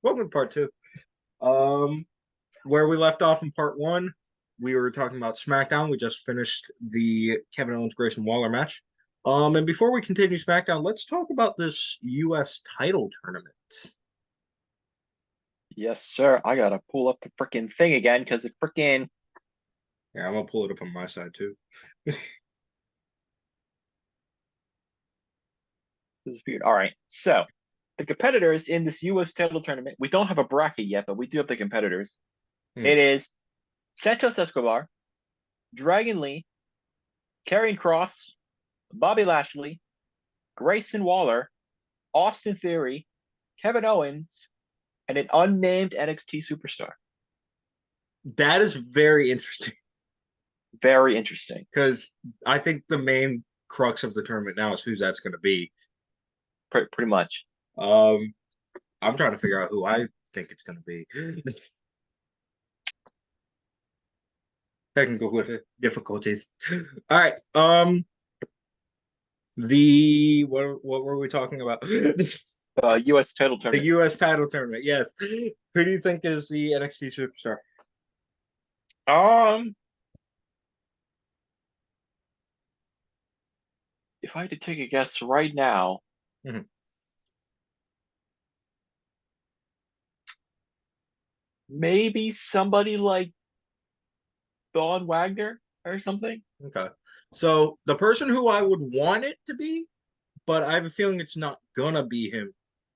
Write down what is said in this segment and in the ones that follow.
Welcome to part two. Um, where we left off in part one, we were talking about SmackDown. We just finished the Kevin Owens Grayson Waller match. And before we continue SmackDown, let's talk about this U.S. title tournament. Yes, sir. I gotta pull up the freaking thing again because it freaking Yeah, I'm gonna pull it up on my side too. disappeared. All right. So the competitors in this U.S. title tournament, we don't have a bracket yet, but we do have the competitors. Hmm. It is Santos Escobar, Dragon Lee, Karrion Cross, Bobby Lashley, Grayson Waller, Austin Theory, Kevin Owens, and an unnamed NXT superstar. That is very interesting Very interesting. because I think the main crux of the tournament now is who's that's going to be. Pretty much. Um, I'm trying to figure out who I think it's going to be. Technical difficulties. All right. The what were we talking about? U.S. title The tournament. U.S. title tournament. Yes. Who do you think is the NXT superstar? Um, if I had to take a guess right now, Mhm. maybe somebody like Dawn Wagner or something. Okay. So the person who I would want it to be, but I have a feeling it's not gonna be him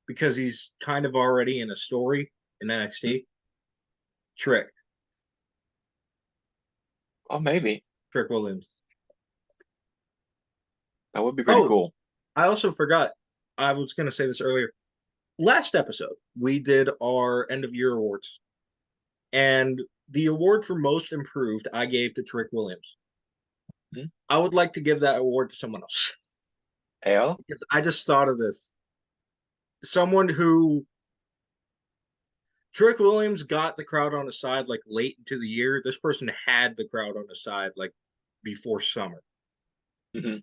because he's kind of already in a story in NXT. Trick. Oh, maybe Trick Williams. that would be pretty Oh, cool. I also forgot. I was gonna say this earlier. Last episode, we did our end of year awards. And the award for most improved I gave to Trick Williams. Hmm? I would like to give that award to someone else AO? because I just thought of this. Someone who Trick Williams got the crowd on his side like late into the year. This person had the crowd on his side like before summer. Hmm.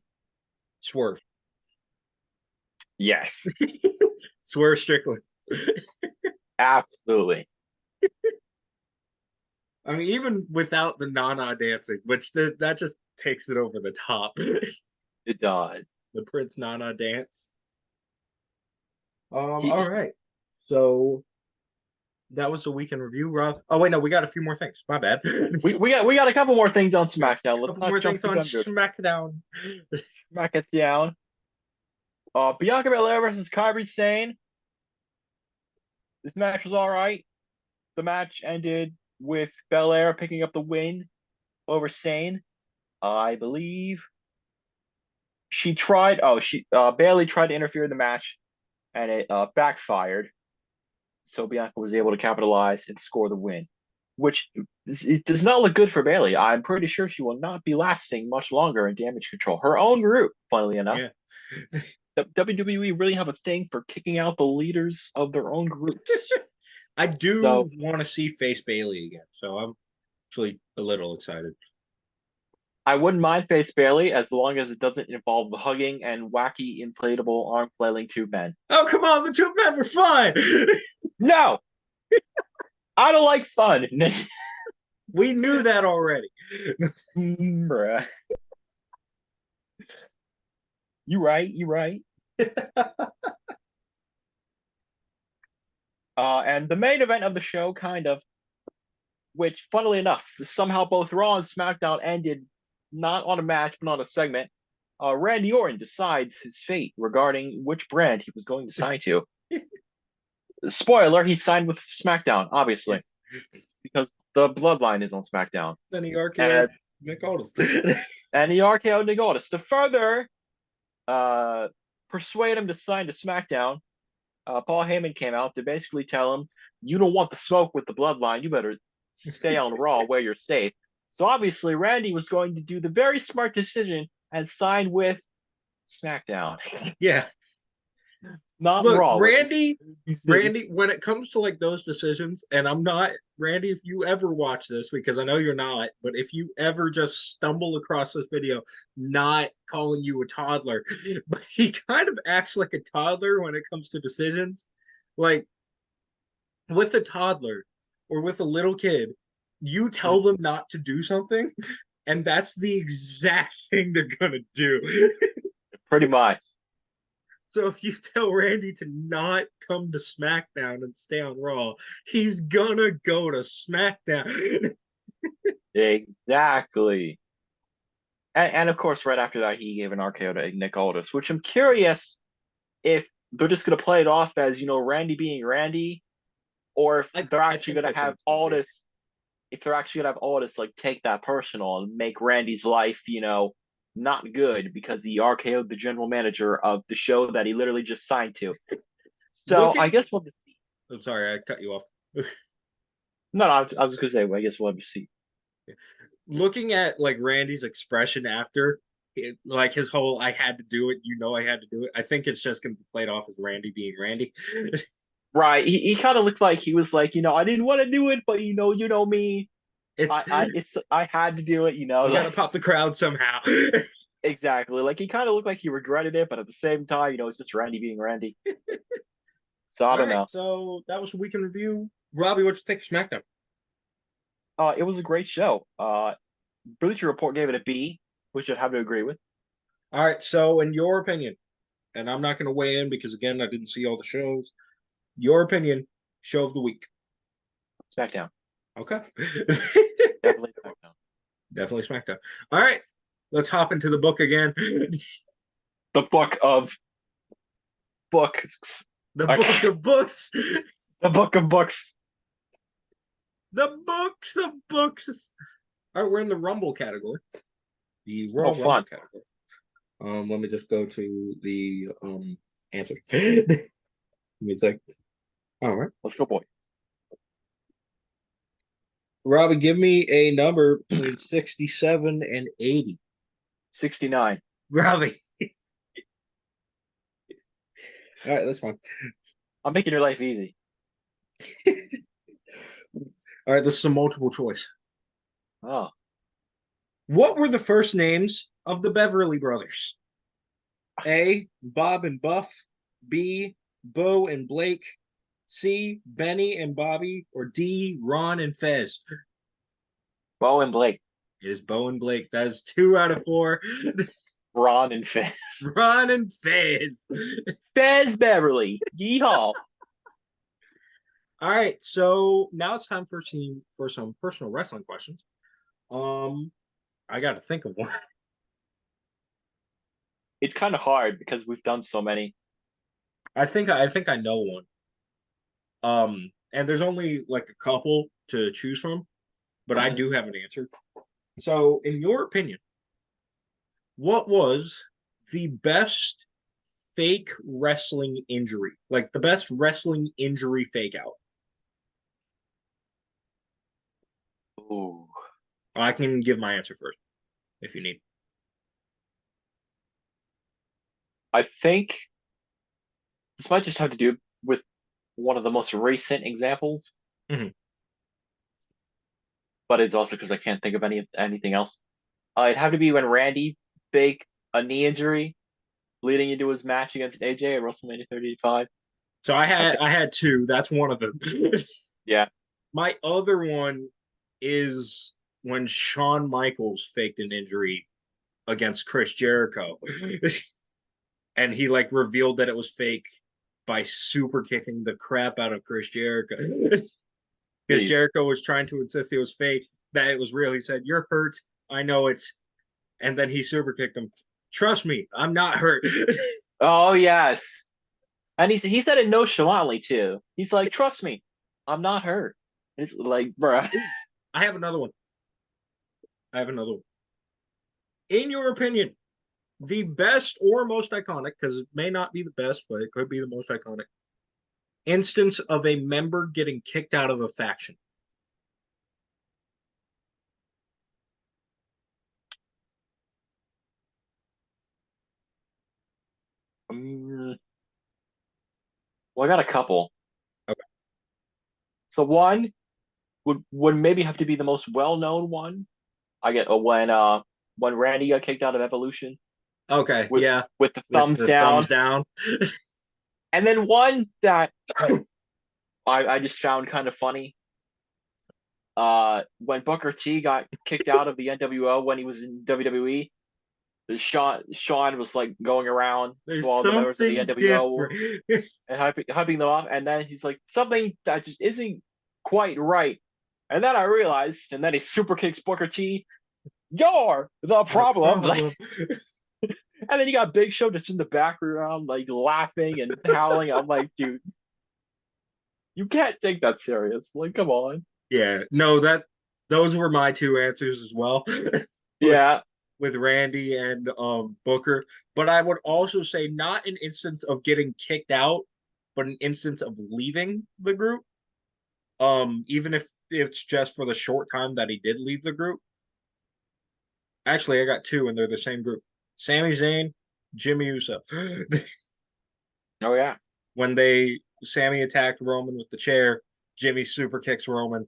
Swerve. Yes, Swerve Strickland. absolutely. I mean, even without the Nana dancing, which that just takes it over the top. It does. The Prince Nana dance. All He, right. So that was the weekend review, Rob. Oh wait, no, we got a few more things. My bad. we got a couple more things on A SmackDown. Let's couple not more jump things the on gun. Good. SmackDown. Smack it down. Bianca Belair versus Kairi Sane. This match was all right. The match ended with Belair picking up the win over Sane. I believe she tried. Oh, she Bailey tried to interfere in the match, and it backfired. So Bianca was able to capitalize and score the win, which it does not look good for Bailey. I'm pretty sure she will not be lasting much longer in Damage Control. Her own group, funnily enough. Yeah. WWE really have a thing for kicking out the leaders of their own groups. I do So want to see Face Bailey again, so I'm actually a little excited. I wouldn't mind Face Bailey as long as it doesn't involve the hugging and wacky inflatable arm flailing tube men. Oh, come on, the two men were fine. No, I don't like fun. We knew that already. Bruh. You right, you right. And the main event of the show, kind of, which, funnily enough, somehow both Raw and SmackDown ended not on a match, but on a segment. Randy Orton decides his fate regarding which brand he was going to sign to. Spoiler, he signed with SmackDown, obviously, because the bloodline is on SmackDown. Then he RKO'd And Nick Aldis. and the RKO Nick Aldis. To further uh, persuade him to sign to SmackDown, Paul Heyman came out to basically tell him, "You don't want the smoke with the bloodline. You better stay on Raw where you're safe." So obviously, Randy was going to do the very smart decision and sign with SmackDown, Yeah. not Look, Raw, where Randy, when it comes to like those decisions, and I'm not Randy, if you ever watch this, because I know you're not, but if you ever just stumble across this video, not calling you a toddler, but he kind of acts like a toddler when it comes to decisions. Like with a toddler or with a little kid, you tell them not to do something, and that's the exact thing they're gonna do. Pretty much. So if you tell Randy to not come to SmackDown and stay on Raw, he's gonna go to SmackDown. Exactly. And of course, right after that, he gave an RKO to Nick Aldis, which I'm curious if they're just gonna play it off as, Randy being Randy, or if they're I actually think gonna that's what have it's gonna be. Aldis, if they're actually gonna have Aldis like take that personal and make Randy's life, not good because he RKO'd the general manager of the show that he literally just signed to. So I Looking, guess we'll just see. I'm sorry, I cut you off. No, I was gonna say, well, I guess we'll have to see. Looking at like Randy's expression after, like his whole "I had to do it," I had to do it. I think it's just gonna be played off as Randy being Randy. Right. He kind of looked like he was like, I didn't want to do it, but you know me. It's I had to do it, you got to like pop the crowd somehow. exactly. Like he kind of looked like he regretted it, but at the same time, it's just Randy being Randy. So I All don't right, know. so that was the week in review. Robbie, what you think of SmackDown? It was a great show. Bleacher Report gave it a B, which I'd have to agree with. All right, so in your opinion, and I'm not going to weigh in because again, I didn't see all the shows. Your opinion, show of the week. SmackDown, Okay. definitely SmackDown. Definitely SmackDown. All right, let's hop into the book again. The book of books. The book Okay. of books. The book of books. The books. All right, we're in the Rumble category, the Oh, Royal Rumble fun. category. Let me just go to the answer. Let me check. All right, Let's go, boy. Robbie, give me a number between 67 and 80. 69. Robbie. All right, that's fine. I'm making your life easy. All right, this is a multiple choice. Oh, What were the first names of the Beverly Brothers? A. Bob and Buff. B. Bo and Blake. C. Benny and Bobby. Or D. Ron and Fez. Bo and Blake. It is Bo and Blake. That is 2 out of 4. Ron and Fez. Ron and Fez. Fez Beverly. Yeehaw. All right, so now it's time for some personal wrestling questions. I got to think of one. It's kind of hard because we've done so many. I think I know one. And there's only like a couple to choose from, but I Mhm. do have an answer. So, in your opinion, what was the best fake wrestling injury? Like the best wrestling injury fake out? Ooh. I can give my answer first if you need. I think this might just have to do with one of the most recent examples, Mhm. but it's also because I can't think of anything else. It'd have to be when Randy faked a knee injury leading into his match against AJ at WrestleMania 35. So I I had think, I had two. That's one of them. yeah, My other one is when Shawn Michaels faked an injury against Chris Jericho. And he like revealed that it was fake by super kicking the crap out of Chris Jericho. Because jeez. Jericho was trying to insist it was fake, that it was real. He said, "You're hurt. I know it." And then he super kicked him. Trust me, I'm not hurt. Oh yes, and he said it nonchalantly too. He's like, "Trust me, I'm not hurt." It's like, bruh. I have another one. I have another one. In your opinion, the best or most iconic, because it may not be the best, but it could be the most iconic instance of a member getting kicked out of a faction. Mm, well, I got a couple. Okay. So one would maybe have to be the most well-known one. I get when Randy got kicked out of Evolution Okay. with Yeah. the With thumbs the thumbs down, down. and then one that I just found kind of funny. When Booker T got kicked out of the NWO when he was in WWE, Sean was like going around to There's all the members of the something NWO different. and hyping them up, and then he's like something that just isn't quite right. And then I realized, and then he super kicks Booker T. You're the The problem. Like, problem. and then you got Big Show just in the background, like laughing and howling. I'm like, dude, you can't take that serious. Like, come on. Yeah, no, those were my two answers as well. with Yeah, with Randy and Booker. But I would also say not an instance of getting kicked out, but an instance of leaving the group. Even if it's just for the short time that he did leave the group. Actually, I got two, and they're the same group. Sami Zayn, Jimmy Uso. oh yeah, When Sammy attacked Roman with the chair, Jimmy super kicks Roman.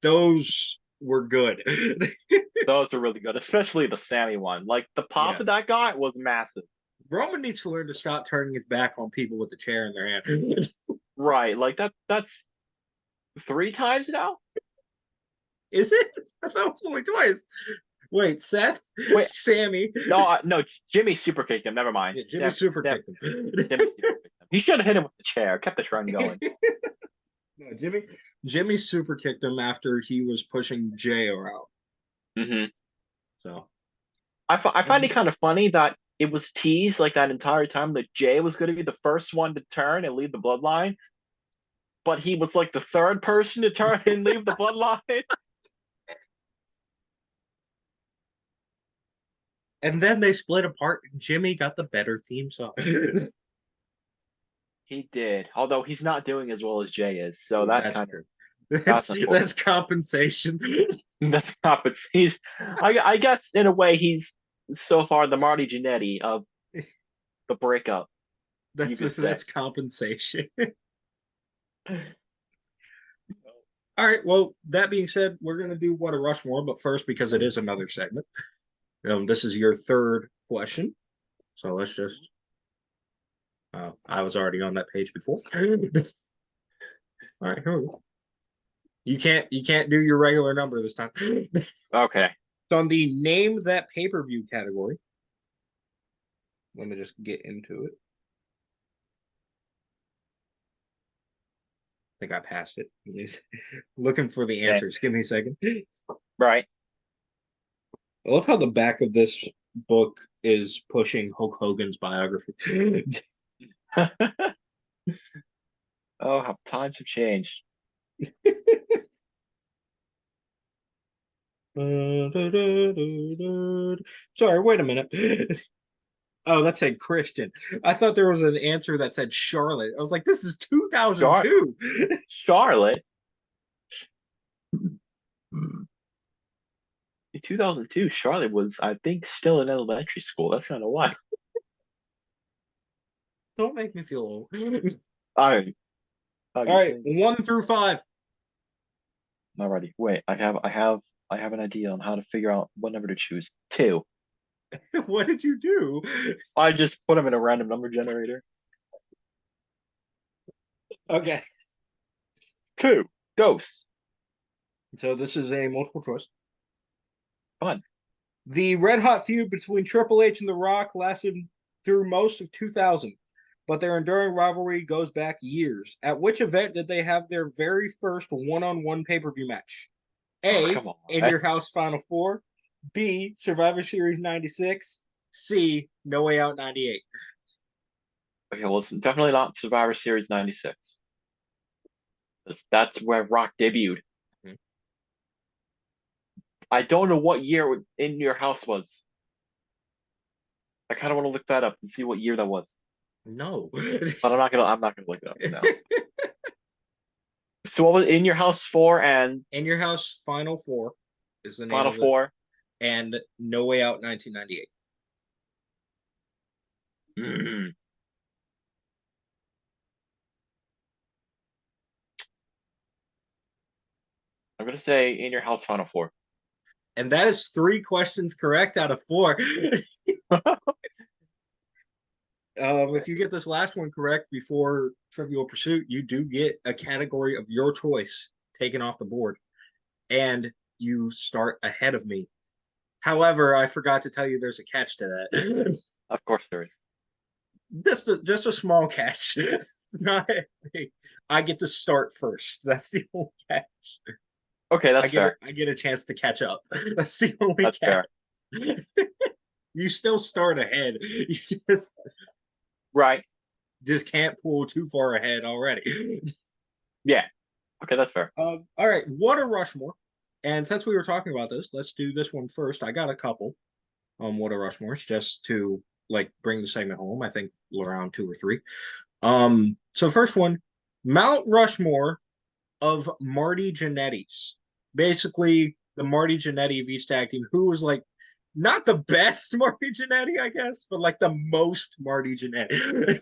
Those were good. those are really good, especially the Sammy one. Like the pop Yeah. that that got was massive. Roman needs to learn to stop turning his back on people with the chair in their hand. Right, like that's 3 times now. Is it? I thought it was only twice. Wait, Seth, Wait, Sammy. no, Jimmy super kicked him. Never mind. Yeah, Jimmy super kicked him. Jimmy super kicked him. He should have hit him with the chair. Kept the trend going. No, Jimmy super kicked him after he was pushing Jay around. Hmm So I find it kind of funny that it was teased like that entire time that Jay was going to be the first one to turn and leave the bloodline, but he was like the third person to turn and leave the bloodline. and then they split apart and Jimmy got the better theme song. He did, although he's not doing as well as Jay is, so that's That's kind true. of That's unfortunate. that's compensation. That's compensation. I guess in a way he's so far the Marty Jannetty of the breakup, you could say. That's compensation. All right. Well, that being said, we're gonna do what a Rushmore, but first, because it is another segment, this is your third question. So let's just. I was already on that page before. All right, here we go. You can't do your regular number this time. Okay. So on the name that pay-per-view category, let me just get into it. I think I passed it. Looking for the answers. Give me a second. Right. I love how the back of this book is pushing Hulk Hogan's biography. Oh, how times have changed. Sorry, wait a minute. Oh, that said Christian. I thought there was an answer that said Charlotte. I was like, this is Char 2002. Charlotte. In 2002, Charlotte was, I think, still in elementary school. That's kind of why. Don't make me feel old. I, All right, 1 through 5. Alrighty. Wait, I have an idea on how to figure out what number to choose. Two. What did you do? I just put them in a random number generator. Okay. Two. Dose. So this is a multiple choice. Fun. The red hot feud between Triple H and The Rock lasted through most of 2000, but their enduring rivalry goes back years. At which event did they have their very first one-on-one pay-per-view match? Oh, A, come on. In Your House Final Four. B, Survivor Series 96. C, No Way Out 98. Okay, well, it's definitely not Survivor Series 96. That's where Rock debuted. Mhm. I don't know what year In Your House was. I kind of want to look that up and see what year that was. No. But I'm not gonna look it up now. So what was In Your House 4 and In Your House Final Four is the name Final of it. Four? And No Way Out 1998. Mm. I'm gonna say In Your House Final Four. And that is 3 questions correct out of 4. If you get this last one correct before Trivial Pursuit, you do get a category of your choice taken off the board, and you start ahead of me. However, I forgot to tell you there's a catch to that. Of course there is. Just a small catch. It's not. I get to start first. That's the only catch. Okay, that's fair. I get a chance to catch up. That's the only That's catch. fair. You still start ahead. You Right. just can't pull too far ahead already. Yeah. Okay, that's fair. All right, what a Rushmore. And since we were talking about this, let's do this one first. I got a couple what a Rushmores just to like bring the segment home. I think around two or three. So first one, Mount Rushmore of Marty Jannetty's. Basically, the Marty Jannetty of each tag team, who was like not the best Marty Jannetty, I guess, but like the most Marty Jannetty.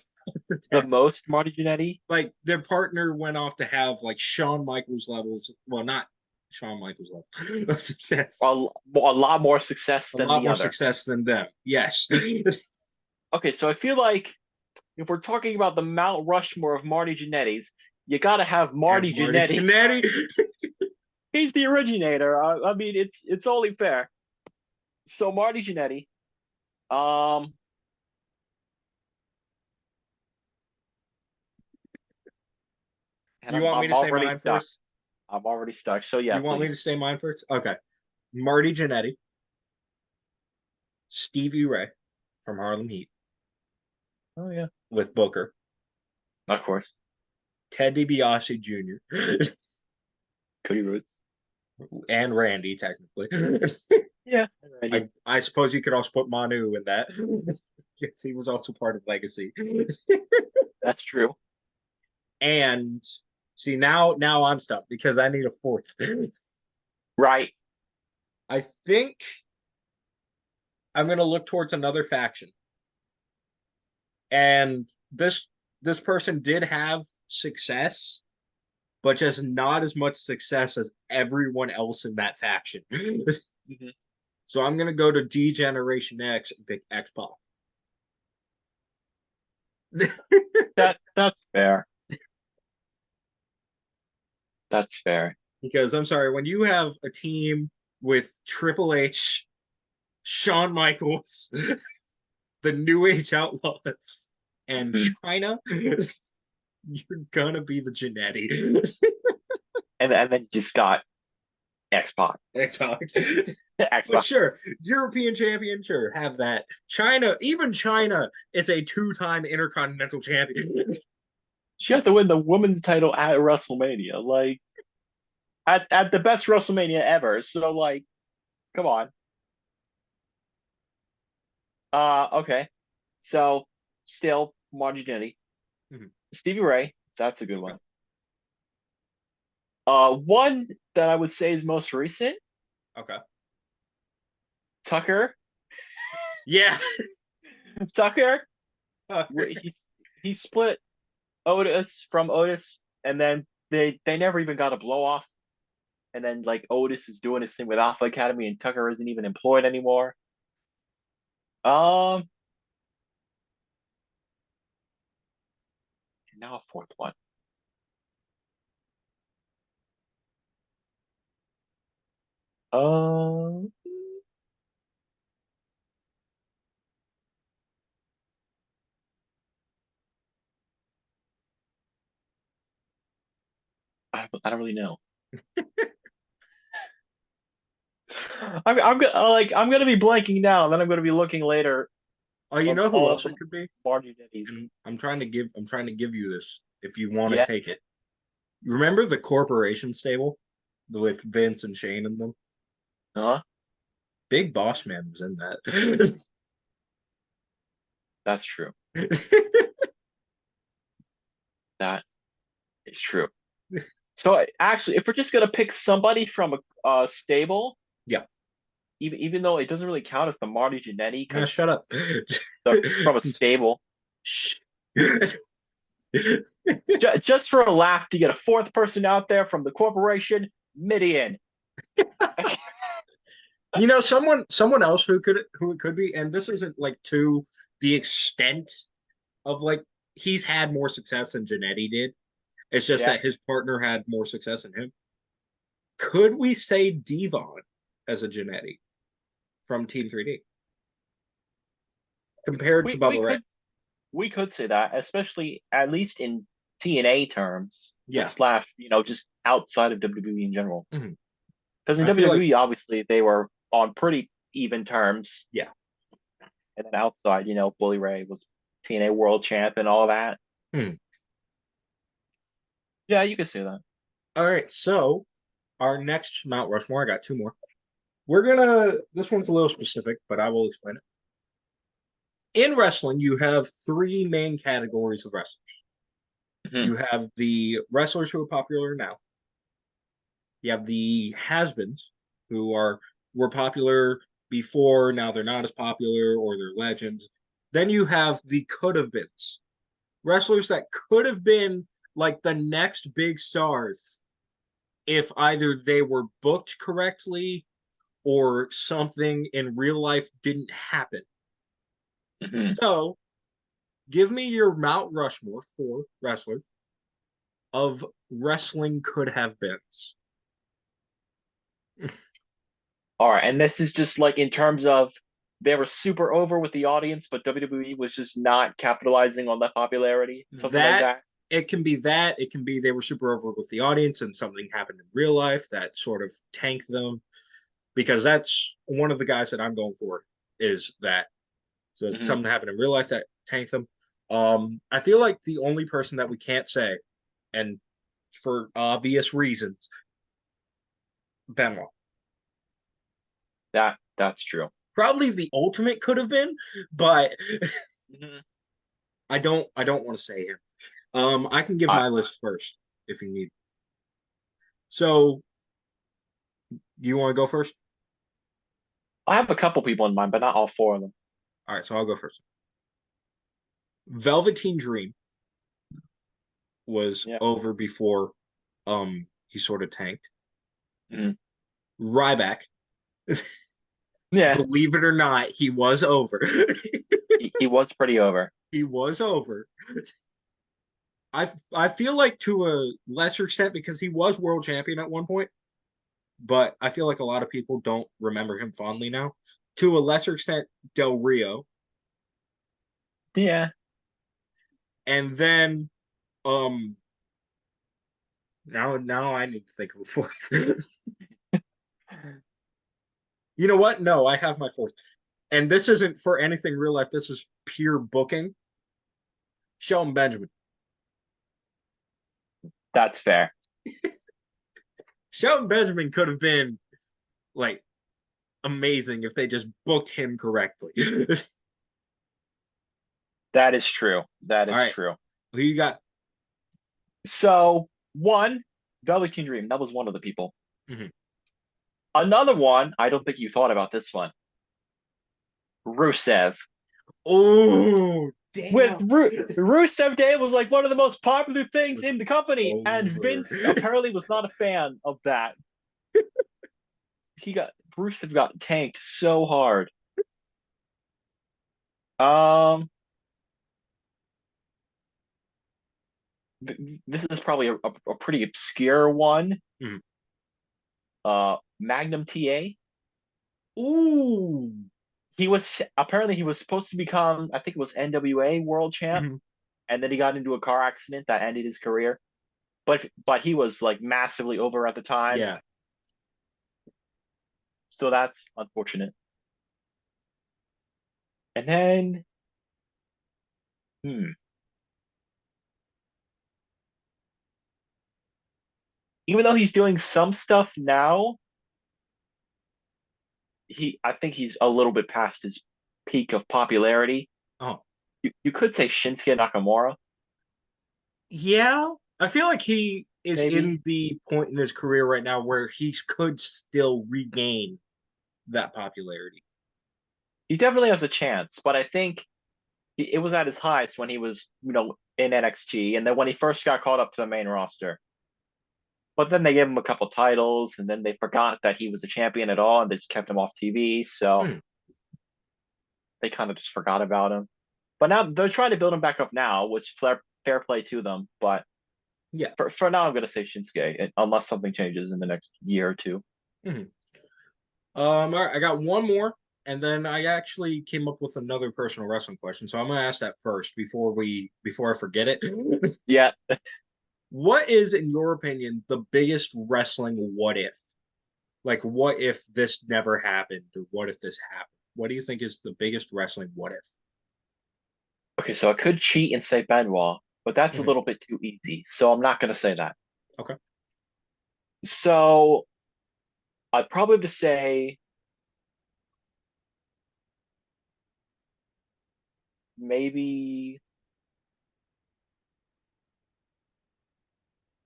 The most Marty Jannetty? Like their partner went off to have like Shawn Michaels levels. Well, not Shawn Michaels level of success. A lot more success than a lot the more other. success than them. Yes. Okay, so I feel like if we're talking about the Mount Rushmore of Marty Jannetty's, you gotta have Marty Jannetty. Jannetty. He's the originator. I mean, it's only fair. So Marty Jannetty. And You want me to say mine first? I'm already stuck. So yeah, You want me to say mine first? Okay. Marty Jannetty, Stevie Ray from Harlem Heat. Oh yeah. With Booker. Of course. Ted DiBiase Jr. Cody Rhodes. And Randy, technically. Yeah. I suppose you could also put Manu in that. Yes, he was also part of Legacy. That's true. And see now I'm stuck because I need a fourth. Right. I think I'm gonna look towards another faction. And this person did have success, but just not as much success as everyone else in that faction. Mm-hmm. So I'm gonna go to D Generation X, Big X Pac. That's fair. That's fair. Because I'm sorry, when you have a team with Triple H, Shawn Michaels, the New Age Outlaws, and China, you're gonna be the Jannetty. And then you just got X-Pac. X-Pac. But sure, European champion, sure, have that. China, even China is a two-time Intercontinental champion. She had to win the women's title at WrestleMania, like at the best WrestleMania ever. So like, come on. Okay. So still Marty Jannetty. Mm-hmm. Stevie Ray, that's a good one. One that I would say is most recent. Okay. Tucker. Yeah. Tucker. He split Otis from Otis, and then they never even got a blow off. And then like Otis is doing his thing with Alpha Academy, and Tucker isn't even employed anymore. And now a fourth one. I don't really know. I'm gonna be blanking now, and then I'm gonna be looking later. Oh, you know who else it could be? Marty I'm trying to give you this if you want to take it. You remember the Corporation stable with Vince and Shane in them? Huh? Big Boss Man was in that. That's true. That is true. So actually, if we're just gonna pick somebody from a stable, yeah. Even though it doesn't really count as the Marty Jannetty, because shut up. From a stable. Just for a laugh, to get a fourth person out there from the corporation, Midian. You know, someone else who it could be, and this isn't like to the extent of like he's had more success than Jannetty did. It's just Yeah. that his partner had more success than him. Could we say Devon as a Jannetty from Team 3D compared to We we Bubba Ray? could we could say that, especially at least in TNA terms, or Yeah. slash, just outside of WWE in general. Mhm. Because in I feel like WWE, obviously, they were on pretty even terms. yeah. And then outside, Bully Ray was TNA World Champ and all that. Hmm. Yeah, you could say that. All right, so our next Mount Rushmore, I got two more. We're gonna this one's a little specific, but I will explain it. In wrestling, you have three main categories of wrestlers. Mhm. You have the wrestlers who are popular now. You have the has-beens who were popular before, now they're not as popular, or they're legends. Then you have the could have beens. Wrestlers that could have been like the next big stars if either they were booked correctly or something in real life didn't happen. Mhm. So, give me your Mount Rushmore for wrestlers of wrestling could have beens. All right, and this is just like in terms of they were super over with the audience, but WWE was just not capitalizing on that popularity, something like That that. it can be that it can be they were super over with the audience and something happened in real life that sort of tanked them because that's one of the guys that I'm going for is that so Mhm. something happened in real life that tanked them. I feel like the only person that we can't say, and for obvious reasons, Benoit. That's true. Probably the ultimate could have been, but Mhm. I don't want to say him. I can give I my list first if you need. So you want to go first? I have a couple people in mind, but not all four of them. All right, so I'll go first. Velveteen Dream was Yeah. over before he sort of tanked. Mhm. Ryback, Yeah, believe it or not, he was over. he was pretty over. He was over. I feel like to a lesser extent because he was world champion at one point, but I feel like a lot of people don't remember him fondly now. To a lesser extent, Del Rio, Yeah. and then um now I need to think of a fourth. You know what? No, I have my fourth. And this isn't for anything real life. This is pure booking. Shelton Benjamin. That's fair. Shelton Benjamin could have been like amazing if they just booked him correctly. That is true. That All is right, true. who you got? So one, Velveteen Dream. That was one of the people. Mhm. Another one, I don't think you thought about this one. Rusev. Oh, With damn. Rusev Day was like one of the most popular things Was in the company, and over. Vince apparently was not a fan of that. Rusev got tanked so hard. Um, this is probably a pretty obscure one. Mhm. Magnum TA. Ooh. He was supposed to become, I think it was NWA World Champ, Mhm. and then he got into a car accident that ended his career. But he was like massively over at the time, Yeah. so that's unfortunate. And then, hmm, even though he's doing some stuff now, I think he's a little bit past his peak of popularity. Oh. You could say Shinsuke Nakamura, Yeah. I feel like he is maybe. in the point in his career right now where he could still regain that popularity. He definitely has a chance, but I think it was at his highest when he was, in NXT, and then when he first got called up to the main roster. But then they gave him a couple titles, and then they forgot that he was a champion at all, and they just kept him off TV. So Hmm. they kind of just forgot about him. But now they're trying to build him back up now, which fair play to them. But Yeah. for now, I'm gonna say Shinsuke, unless something changes in the next year or two. Mhm. All right, I got one more, and then I actually came up with another personal wrestling question. So I'm gonna ask that first before I forget it. Yeah. What is, in your opinion, the biggest wrestling what if? Like, what if this never happened, or what if this happened? What do you think is the biggest wrestling what if? Okay, so I could cheat and say Benoit, but that's a Mhm. little bit too easy. So I'm not gonna say that. Okay. So I'd probably have to say maybe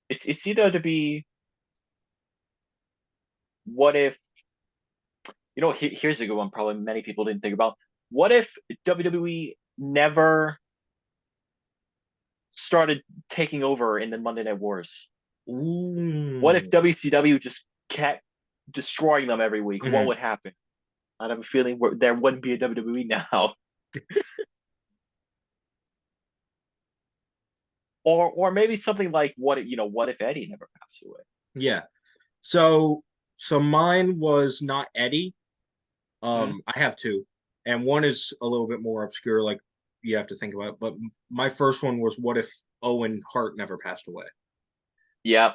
it's either to be what if here's a good one probably many people didn't think about. What if WWE never started taking over in the Monday Night Wars? What if Ooh. WCW just kept destroying them every week? What Mhm. would happen? I have a feeling there wouldn't be a WWE now. Or maybe something like what if Eddie never passed away? Yeah. So so mine was not Eddie. Hmm. I have two, and one is a little bit more obscure, like you have to think about. But my first one was, what if Owen Hart never passed away? Yeah.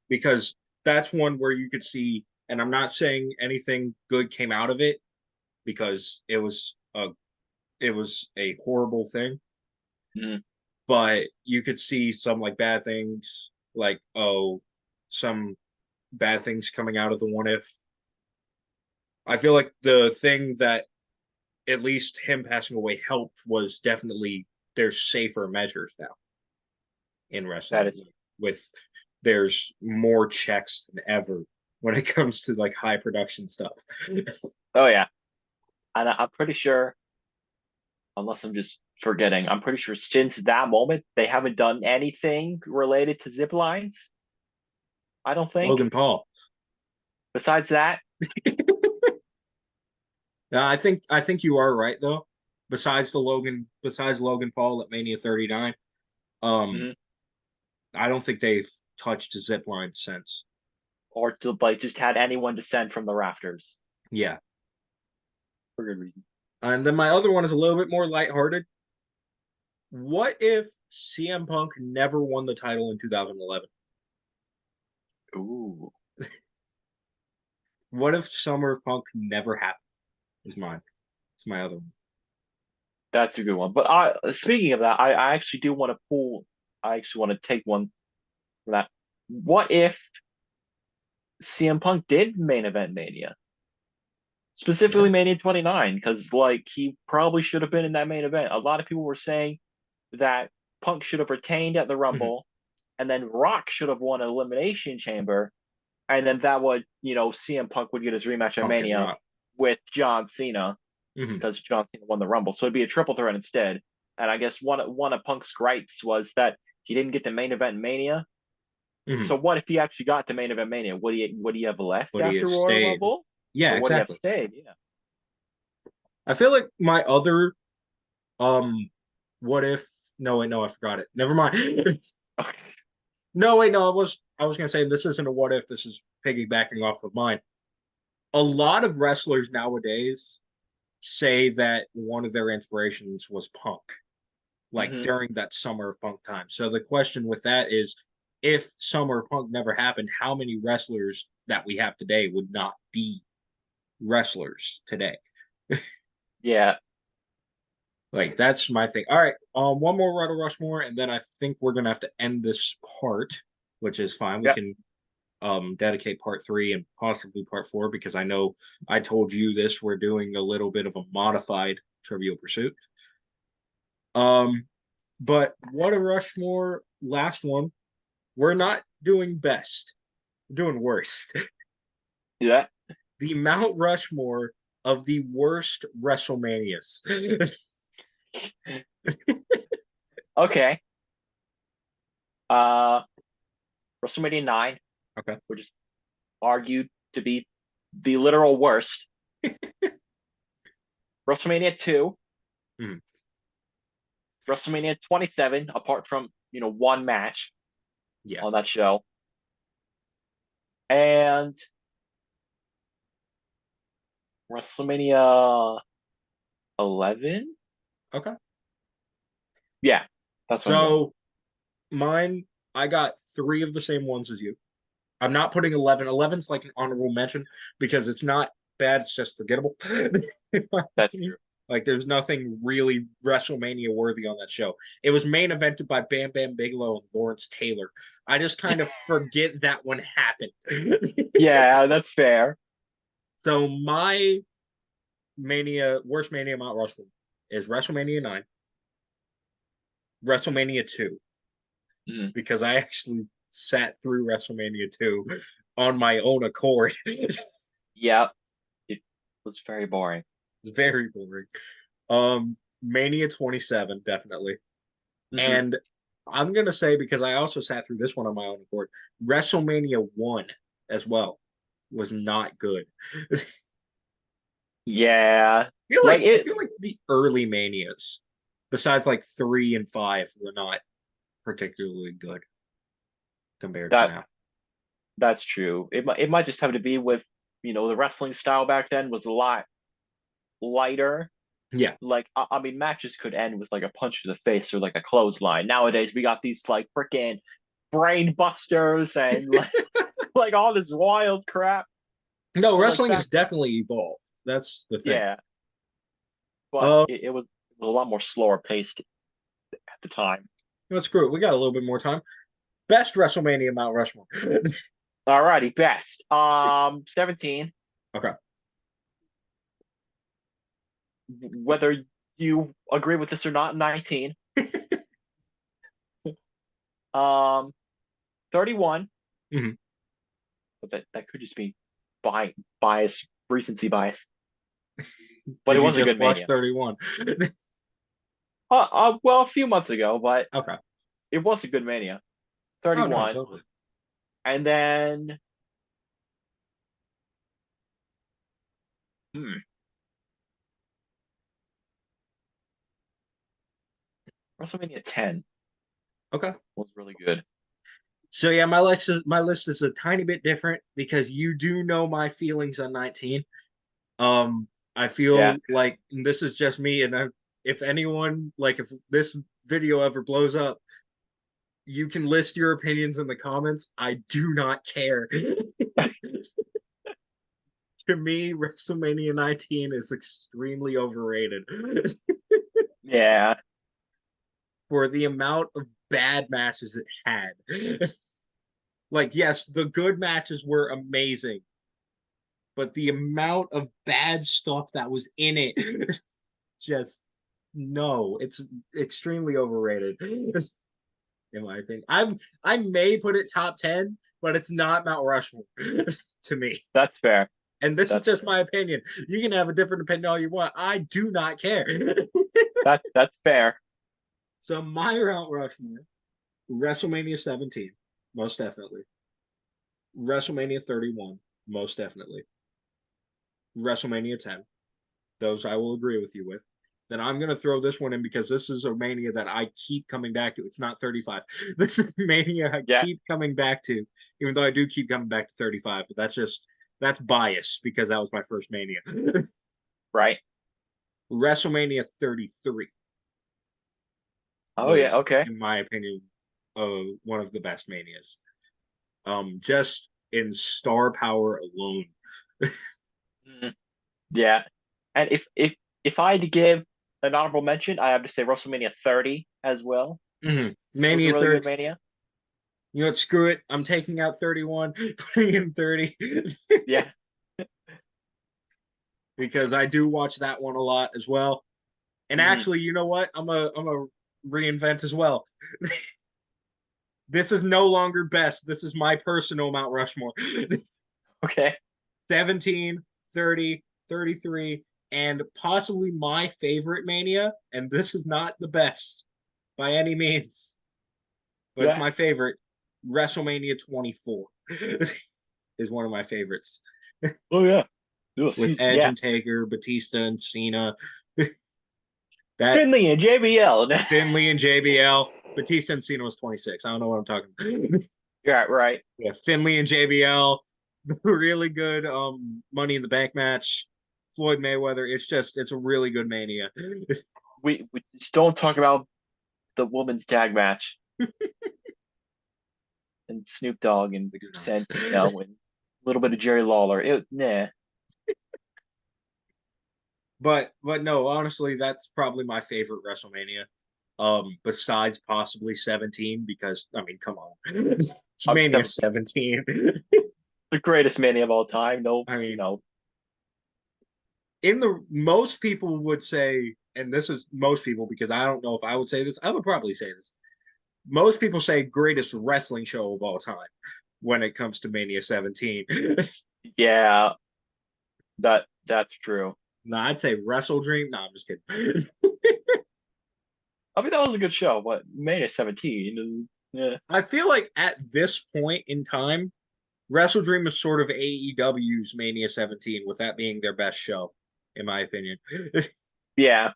Because that's one where you could see, and I'm not saying anything good came out of it because it was a horrible thing, Hmm. but you could see some like bad things, like some bad things coming out of the one if. I feel like the thing that at least him passing away helped was definitely there's safer measures now in That wrestling is. with there's more checks than ever when it comes to like high production stuff. Oh yeah, and I'm pretty sure, unless I'm just forgetting, I'm pretty sure since that moment they haven't done anything related to zip lines. I don't think. Logan Paul. Besides that, I think you are right though. Besides Logan Paul at Mania 39, um, mhm, I don't think they've touched a zip line since. or to like just had anyone descend from the rafters Yeah. for good reason. And then my other one is a little bit more lighthearted. What if CM Punk never won the title in 2011? Ooh, What if Summer of Punk never happened? Is mine. It's my other one. that's a good one. But speaking of that, I actually do want to pull. I actually want to take one for that. What if CM Punk did main event Mania? Yeah. Specifically Mania 29, because like he probably should have been in that main event. A lot of people were saying that Punk should have retained at the Mhm. Rumble, and then Rock should have won an Elimination Chamber, and then that would, CM Punk would get his rematch at Punk and Mania Rock. with John Cena Hmm. because John Cena won the Rumble. So it'd be a triple threat instead. And I guess one of Punk's gripes was that he didn't get the main event Mania. Hmm. So what if he actually got to main event Mania? Would he have left Would he after have Royal stayed? Rumble, Yeah, or would he have exactly. stayed? Yeah. I feel like my other um, what if? No, wait, no, I forgot it. Never mind. No, wait, no, I was gonna say this isn't a what if. This is piggybacking off of mine. A lot of wrestlers nowadays say that one of their inspirations was Punk, like Hmm. during that Summer of Punk time. So the question with that is, if Summer of Punk never happened, how many wrestlers that we have today would not be wrestlers today? Yeah. Like that's my thing. All right, one more Rider Rushmore, and then I think we're gonna have to end this part, which is fine. We Yeah. can dedicate part three and possibly part four because I know I told you this. We're doing a little bit of a modified Trivial Pursuit. Um, but what a Rushmore last one. We're not doing best. We're doing worst. Yeah. The Mount Rushmore of the worst WrestleManias. Okay. Uh, WrestleMania 9, Okay. which is argued to be the literal worst. WrestleMania 2, Mhm. WrestleMania 27, apart from one match Yeah. on that show, and WrestleMania 11. Okay. Yeah, that's what I'm going. So mine, I got three of the same ones as you. I'm not putting 11. 11's like an honorable mention because it's not bad, it's just forgettable. In my That's opinion. true. Like there's nothing really WrestleMania worthy on that show. It was main evented by Bam Bam Bigelow and Lawrence Taylor. I just kind of forget that one happened. Yeah, that's fair. So my Mania, worst Mania Mount Rushmore is WrestleMania 9, WrestleMania 2, Mm, because I actually sat through WrestleMania 2 on my own accord. It's yeah, it was very boring. very boring. Mania 27, definitely. Hmm. And I'm gonna say, because I also sat through this one on my own accord, WrestleMania 1 as well was not good. I Yeah, feel like like I it. feel like the early manias, besides like 3 and 5, were not particularly good compared to That now. that's true. It might just have to be with the wrestling style back then was a lot lighter. Yeah. Like I mean, matches could end with like a punch to the face or like a clothesline. Nowadays, we got these like freaking brain busters and like all this wild crap. No, But like wrestling back, has definitely evolved. That's the thing. yeah, but Uh, it was a lot more slower paced at the time. let's screw it. We got a little bit more time. Best WrestleMania Mount Rushmore. Alrighty, best. 17. Okay. Whether you agree with this or not, 19. 31. Mhm. But that could just be bias, recency bias. But it Did you was a just good watch Mania. 31? Well, a few months ago, but Okay. it was a good Mania. Oh no, 31. totally. And then, hmm, WrestleMania 10 Okay. was really good. So yeah, my list is a tiny bit different because you do know my feelings on 19. I Yeah. feel like this is just me, and if anyone, like, if this video ever blows up, you can list your opinions in the comments. I do not care. To me, WrestleMania 19 is extremely overrated Yeah. for the amount of bad matches it had. Like, yes, the good matches were amazing, but the amount of bad stuff that was in it, just no, it's extremely overrated, in my opinion. I may put it top 10, but it's not Mount Rushmore to me. That's fair. And this is That's just fair. my opinion. You can have a different opinion all you want. I do not care. That's fair. So my Mount Rushmore, WrestleMania 17, most definitely. WrestleMania 31, most definitely. WrestleMania 10, those I will agree with you with. Then I'm going to throw this one in because this is a Mania that I keep coming back to. It's not 35. This is Mania I Yeah. keep coming back to, even though I do keep coming back to 35. But that's bias because that was my first Mania. Right. WrestleMania 33 Oh yeah. was, Okay. in my opinion, one of the best Manias. Just in star power alone. Mhm. Yeah. And if I had to give an honorable mention, I have to say WrestleMania 30 as well. It was a Mania really 30. good Mania. You know what? Screw it. I'm taking out 31, putting in 30 Yeah. because I do watch that one a lot as well. And Hmm. actually, you know what? I'm a reinvent as well. This is no longer best. This is my personal Mount Rushmore. Okay. 17, 30, 33, and possibly my favorite Mania. And this is not the best by any means, but it's Yeah. my favorite. WrestleMania 24 is one of my favorites Oh yeah. It was with huge. Edge Yeah. and Taker, Batista and Cena. That Finley and JBL. Finley and JBL. Batista and Cena was 26. I don't know what I'm talking about. Yeah, right. Yeah, Finley and JBL. Really good Money in the Bank match. Floyd Mayweather. It's a really good Mania. We just don't talk about the women's tag match and Snoop Dogg and We do not. Santino and a little bit of Jerry Lawler. Nah. But no, honestly, that's probably my favorite WrestleMania. Besides possibly 17, because I mean, come on. It's I'm Mania 17. 17. The greatest Mania of all time. No, I mean, no. in the most people would say, and this is most people because I don't know if I would say this, I would probably say this. Most people say greatest wrestling show of all time when it comes to Mania 17. Yeah, that's true. No, I'd say Wrestle Dream. No, I'm just kidding. I mean, that was a good show, but Mania 17. Yeah. I feel like at this point in time, Wrestle Dream is sort of AEW's Mania 17, with that being their best show, in my opinion. Yeah.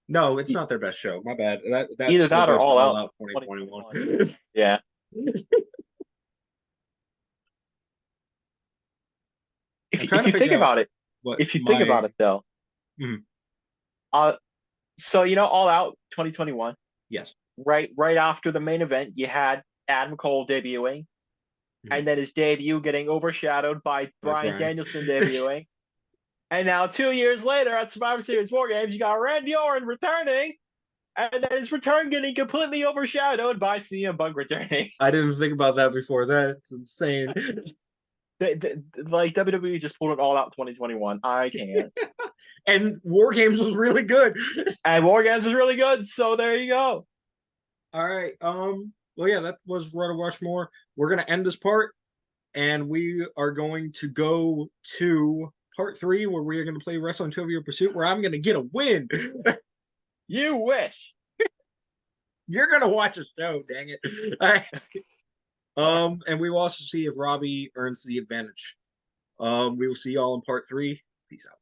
No, it's not their best show. My bad. That Either still that or goes to All All Out Out 2021. 2021. Yeah. I'm If trying to you think figure out about it, what if you think my about it though, mhm, uh, so All Out 2021, yes. right after the main event, you had Adam Cole debuting, Mhm. and then his debut getting overshadowed by By Bryan Brian. Danielson debuting. And now 2 years later at Survivor Series War Games, you got Randy Orton returning, and then his return getting completely overshadowed by CM Punk returning. I didn't think about that before. That's insane. Like WWE just pulled it all out 2021. I can't. And War Games was really good. And War Games was really good, so there you go. All right. Well, yeah, that was Road to Rushmore. We're gonna end this part, and we are going to go to part three, where we are going to play Wrestling Trivial Pursuit, where I'm going to get a win. You wish. You're going to watch a show, dang it. All right. And we will also see if Robby earns the advantage. We will see y'all in part three. Peace out.